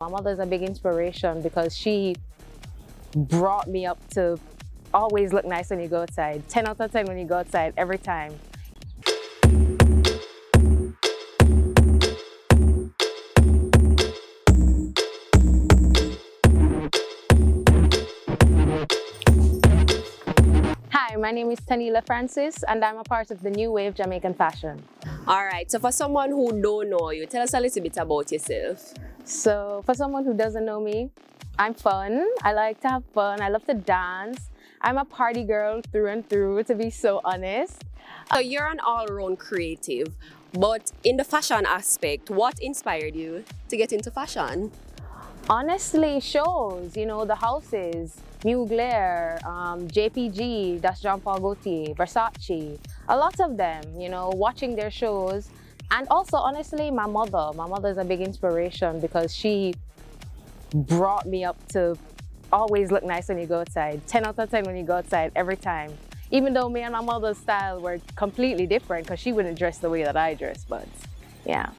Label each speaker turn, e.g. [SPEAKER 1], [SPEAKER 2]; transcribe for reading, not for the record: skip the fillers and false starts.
[SPEAKER 1] My mother's a big inspiration because she brought me up to always look nice when you go outside. 10 out of 10 when you go outside, every time. Hi, my name is Taniela Francis, and I'm a part of the New Wave Jamaican fashion.
[SPEAKER 2] All right, so for someone who don't know you, tell us a little bit about yourself.
[SPEAKER 1] So for someone who doesn't know me, I'm fun. I like to have fun. I love to dance. I'm a party girl through and through, to be so honest.
[SPEAKER 2] So you're an all-around creative, but in the fashion aspect, what inspired you to get into fashion?
[SPEAKER 1] Honestly, shows, the houses, Mugler, JPG, that's Jean Paul Gaultier, Versace, a lot of them, watching their shows. And also, honestly, my mother's a big inspiration because she brought me up to always look nice when you go outside. 10 out of 10 when you go outside, every time. Even though me and my mother's style were completely different because she wouldn't dress the way that I dress, but yeah.